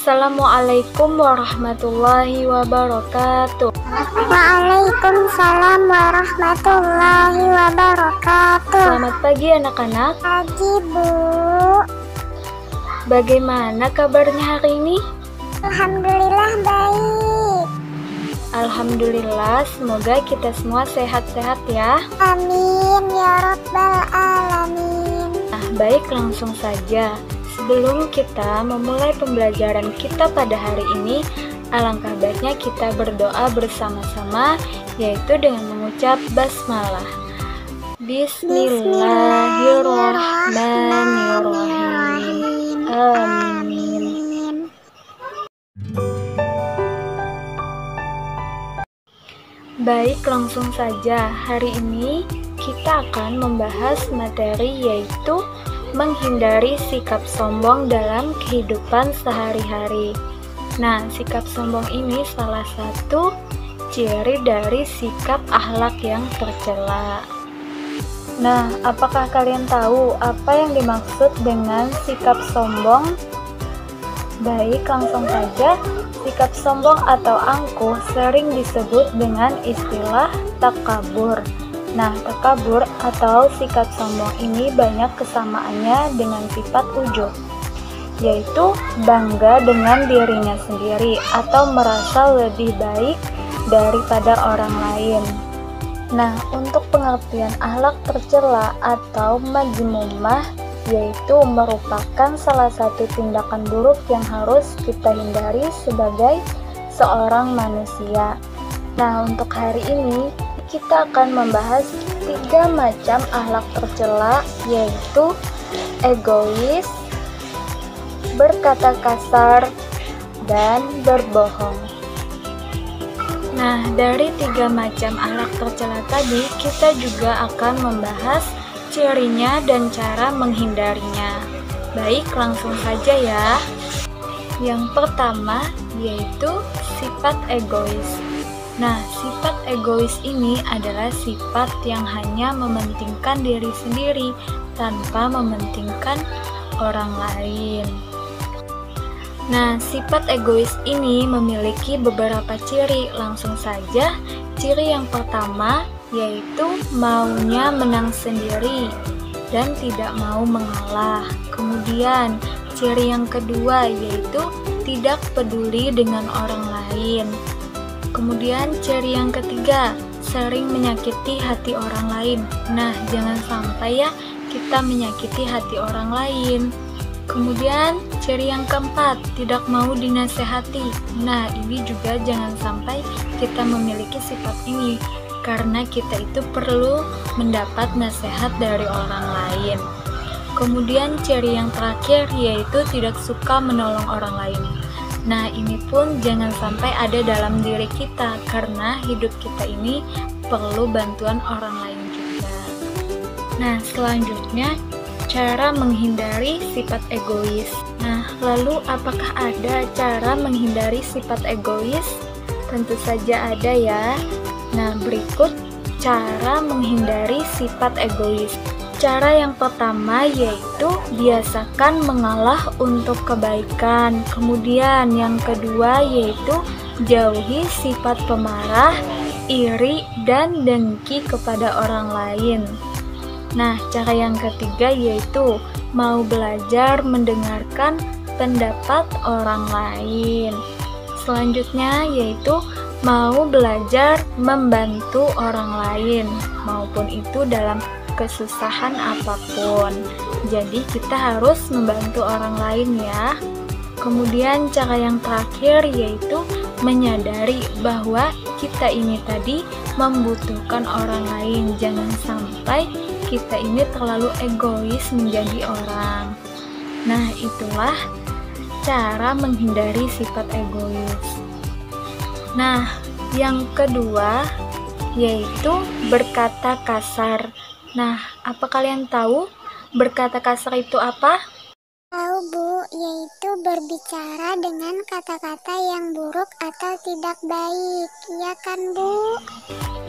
Assalamualaikum warahmatullahi wabarakatuh. Waalaikumsalam warahmatullahi wabarakatuh. Selamat pagi anak-anak. Pagi, Bu. Bagaimana kabarnya hari ini? Alhamdulillah baik. Alhamdulillah, semoga kita semua sehat-sehat ya. Amin ya rabbal alamin. Nah, baik, langsung saja. Sebelum kita memulai pembelajaran kita pada hari ini, alangkah baiknya kita berdoa bersama-sama, yaitu dengan mengucap basmalah. Bismillahirrahmanirrahim. Amin. Baik, langsung saja. Hari ini kita akan membahas materi yaitu menghindari sikap sombong dalam kehidupan sehari-hari. Nah, sikap sombong ini salah satu ciri dari sikap akhlak yang tercela. Nah, apakah kalian tahu apa yang dimaksud dengan sikap sombong? Baik, langsung saja. Sikap sombong atau angkuh sering disebut dengan istilah takabur. Nah, takabur atau sikap sombong ini banyak kesamaannya dengan sifat ujub, yaitu bangga dengan dirinya sendiri atau merasa lebih baik daripada orang lain. Nah, untuk pengertian akhlak tercela atau mazmumah, yaitu merupakan salah satu tindakan buruk yang harus kita hindari sebagai seorang manusia. Nah, untuk hari ini kita akan membahas 3 macam akhlak tercela, yaitu egois, berkata kasar, dan berbohong. Nah, dari 3 macam akhlak tercela tadi, kita juga akan membahas cirinya dan cara menghindarinya. Baik, langsung saja ya. Yang pertama yaitu sifat egois. Nah, sifat egois ini adalah sifat yang hanya mementingkan diri sendiri tanpa mementingkan orang lain. Nah, sifat egois ini memiliki beberapa ciri. Langsung saja, ciri yang pertama yaitu maunya menang sendiri dan tidak mau mengalah. Kemudian, ciri yang kedua yaitu tidak peduli dengan orang lain. Kemudian ciri yang ketiga, sering menyakiti hati orang lain. Nah, jangan sampai ya kita menyakiti hati orang lain. Kemudian ciri yang keempat, tidak mau dinasehati. Nah, ini juga jangan sampai kita memiliki sifat ini, karena kita itu perlu mendapat nasihat dari orang lain. Kemudian ciri yang terakhir yaitu tidak suka menolong orang lain. Nah, ini pun jangan sampai ada dalam diri kita, karena hidup kita ini perlu bantuan orang lain juga. Nah, selanjutnya cara menghindari sifat egois. Nah, lalu apakah ada cara menghindari sifat egois? Tentu saja ada ya. Nah, berikut cara menghindari sifat egois. Cara yang pertama yaitu biasakan mengalah untuk kebaikan. Kemudian yang kedua yaitu jauhi sifat pemarah, iri, dan dengki kepada orang lain. Nah, cara yang ketiga yaitu mau belajar mendengarkan pendapat orang lain. Selanjutnya yaitu mau belajar membantu orang lain, maupun itu dalam kesusahan apapun. Jadi kita harus membantu orang lain ya. Kemudian cara yang terakhir yaitu menyadari bahwa kita ini tadi membutuhkan orang lain. Jangan sampai kita ini terlalu egois menjadi orang. Nah, itulah cara menghindari sifat egois. Nah, yang kedua yaitu berkata kasar. Nah, apa kalian tahu berkata kasar itu apa? Tahu Bu, yaitu berbicara dengan kata-kata yang buruk atau tidak baik. Iya kan Bu?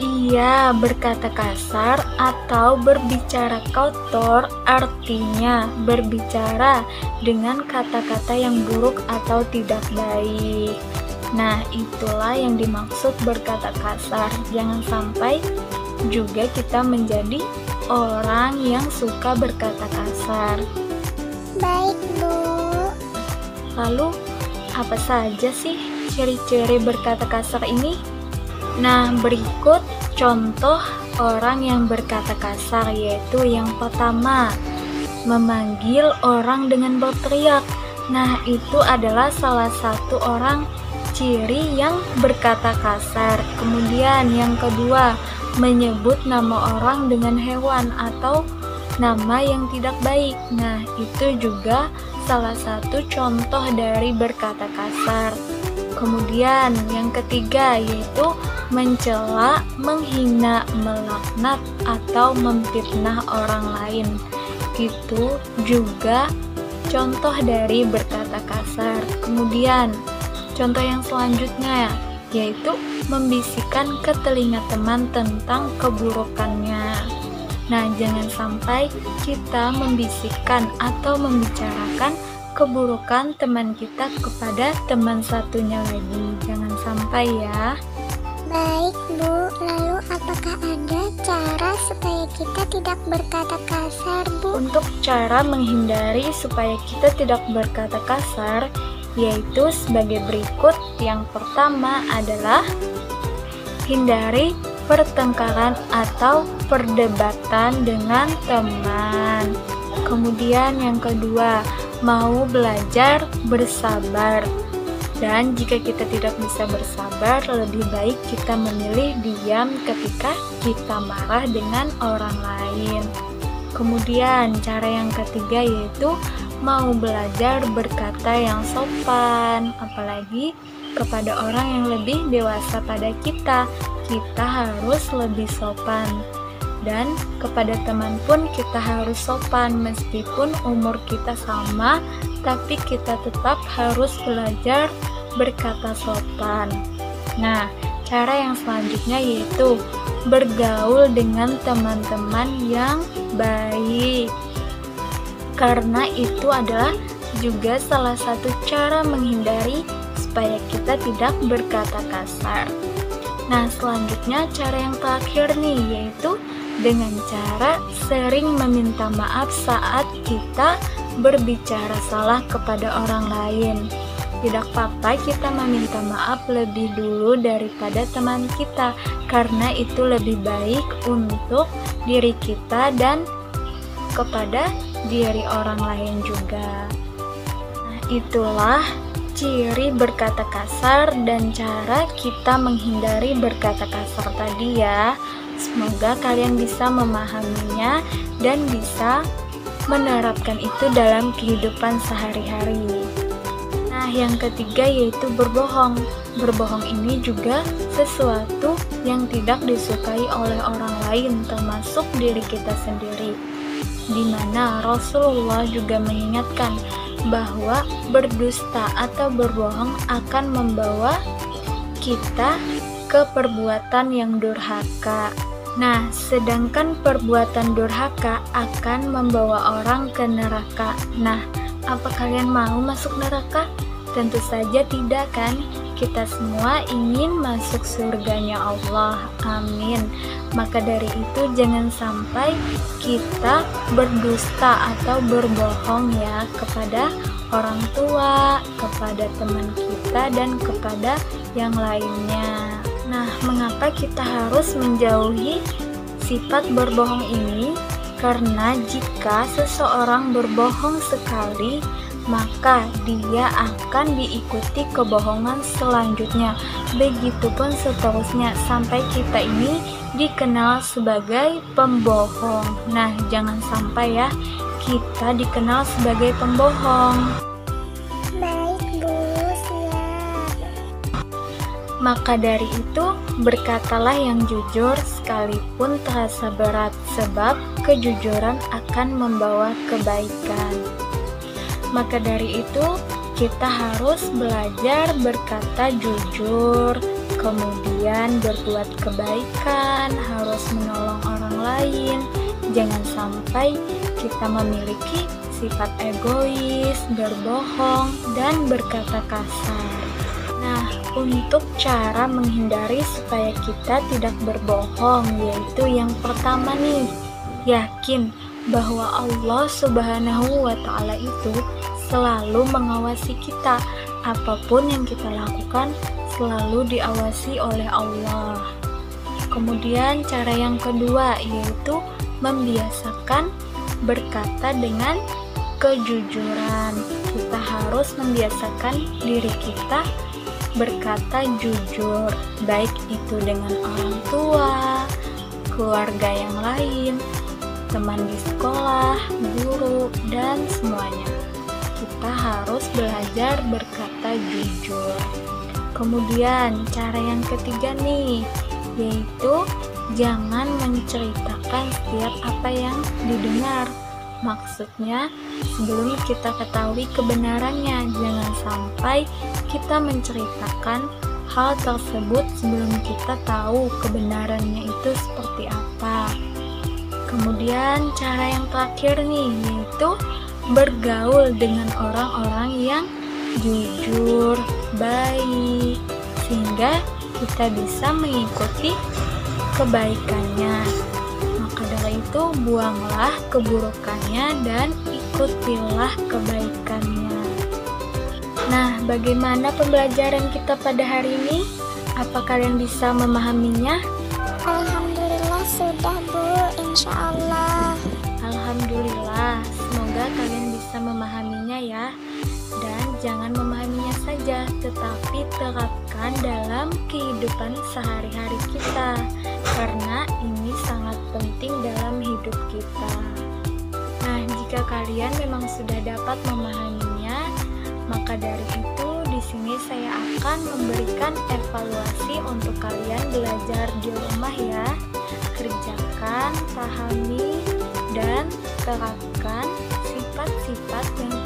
Iya, berkata kasar atau berbicara kotor artinya berbicara dengan kata-kata yang buruk atau tidak baik. Nah, itulah yang dimaksud berkata kasar. Jangan sampai juga kita menjadi orang yang suka berkata kasar. Baik Bu. Lalu, apa saja sih ciri-ciri berkata kasar ini? Nah, berikut contoh orang yang berkata kasar, yaitu yang pertama, memanggil orang dengan berteriak. Nah, itu adalah salah satu orang ciri yang berkata kasar. Kemudian yang kedua, menyebut nama orang dengan hewan atau nama yang tidak baik. Nah, itu juga salah satu contoh dari berkata kasar. Kemudian yang ketiga yaitu mencela, menghina, melaknat, atau memfitnah orang lain. Itu juga contoh dari berkata kasar. Kemudian contoh yang selanjutnya yaitu membisikkan ke telinga teman tentang keburukannya. Nah, jangan sampai kita membisikkan atau membicarakan keburukan teman kita kepada teman satunya lagi. Jangan sampai ya. Baik Bu, lalu apakah ada cara supaya kita tidak berkata kasar Bu? Untuk cara menghindari supaya kita tidak berkata kasar, yaitu sebagai berikut. Yang pertama adalah hindari pertengkaran atau perdebatan dengan teman. Kemudian yang kedua, mau belajar bersabar. Dan jika kita tidak bisa bersabar, lebih baik kita memilih diam ketika kita marah dengan orang lain. Kemudian cara yang ketiga yaitu mau belajar berkata yang sopan, apalagi kepada orang yang lebih dewasa pada kita. Kita harus lebih sopan. Dan kepada teman pun kita harus sopan, meskipun umur kita sama, tapi kita tetap harus belajar berkata sopan. Nah, cara yang selanjutnya yaitu bergaul dengan teman-teman yang baik. Karena itu adalah juga salah satu cara menghindari supaya kita tidak berkata kasar. Nah, selanjutnya cara yang terakhir nih yaitu dengan cara sering meminta maaf saat kita berbicara salah kepada orang lain. Tidak apa-apa kita meminta maaf lebih dulu daripada teman kita, karena itu lebih baik untuk diri kita dan kepada diri orang lain juga. Nah, itulah ciri berkata kasar dan cara kita menghindari berkata kasar tadi ya. Semoga kalian bisa memahaminya dan bisa menerapkan itu dalam kehidupan sehari-hari. Nah, yang ketiga yaitu berbohong. Berbohong ini juga sesuatu yang tidak disukai oleh orang lain, termasuk diri kita sendiri. Di mana Rasulullah juga mengingatkan bahwa berdusta atau berbohong akan membawa kita ke perbuatan yang durhaka. Nah, sedangkan perbuatan durhaka akan membawa orang ke neraka. Nah, apa kalian mau masuk neraka? Tentu saja tidak kan? Kita semua ingin masuk surganya Allah. Amin. Maka dari itu jangan sampai kita berdusta atau berbohong ya kepada orang tua, kepada teman kita, dan kepada yang lainnya. Nah, mengapa kita harus menjauhi sifat berbohong ini? Karena jika seseorang berbohong sekali, maka dia akan diikuti kebohongan selanjutnya. Begitupun seterusnya sampai kita ini dikenal sebagai pembohong. Nah, jangan sampai ya kita dikenal sebagai pembohong. Baik Bu, siap. Maka dari itu, berkatalah yang jujur sekalipun terasa berat, sebab kejujuran akan membawa kebaikan. Maka dari itu, kita harus belajar berkata jujur, kemudian berbuat kebaikan, harus menolong orang lain. Jangan sampai kita memiliki sifat egois, berbohong, dan berkata kasar. Nah, untuk cara menghindari supaya kita tidak berbohong, yaitu yang pertama nih, yakin bahwa Allah Subhanahu wa Ta'ala itu selalu mengawasi kita. Apapun yang kita lakukan selalu diawasi oleh Allah. Kemudian cara yang kedua yaitu membiasakan berkata dengan kejujuran. Kita harus membiasakan diri kita berkata jujur, baik itu dengan orang tua, keluarga yang lain, teman di sekolah, guru, dan semuanya. Kita harus belajar berkata jujur. Kemudian cara yang ketiga nih, yaitu jangan menceritakan setiap apa yang didengar. Maksudnya, sebelum kita ketahui kebenarannya, jangan sampai kita menceritakan hal tersebut sebelum kita tahu kebenarannya itu seperti apa. Kemudian cara yang terakhir nih, yaitu bergaul dengan orang-orang yang jujur, baik, sehingga kita bisa mengikuti kebaikannya. Maka dari itu, buanglah keburukannya dan ikutilah kebaikannya. Nah, bagaimana pembelajaran kita pada hari ini? Apa kalian bisa memahaminya? Alhamdulillah sudah, Bu, insya Allah. Alhamdulillah, semoga kalian bisa memahaminya ya. Dan jangan memahaminya saja, tetapi terapkan dalam kehidupan sehari-hari kita, karena ini sangat penting dalam hidup kita. Nah, jika kalian memang sudah dapat memahaminya, maka dari itu di sini saya akan memberikan evaluasi untuk kalian belajar di rumah ya. Kerjakan, pahami, dan terapkan sifat-sifat yang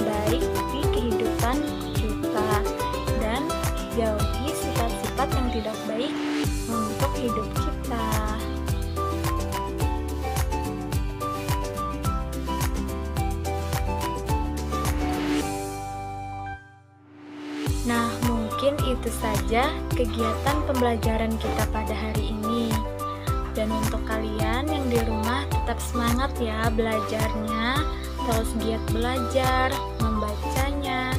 baik di kehidupan kita, dan jauhi sifat-sifat yang tidak baik untuk hidup kita. Nah, mungkin itu saja kegiatan pembelajaran kita pada hari ini. Dan untuk kalian yang di rumah, tetap semangat ya belajarnya, terus giat belajar, membacanya,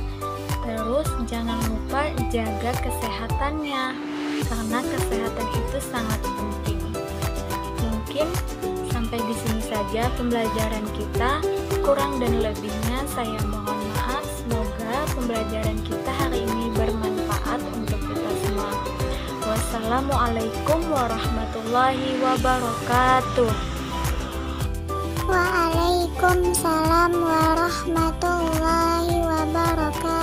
terus jangan lupa jaga kesehatannya, karena kesehatan itu sangat penting. Mungkin sampai di sini saja pembelajaran kita, kurang dan lebihnya saya mohon maaf. Semoga pembelajaran kita hari ini bermanfaat untuk kita semua. Wassalamualaikum warahmatullahi wabarakatuh. Waalaikumsalam warahmatullahi wabarakatuh.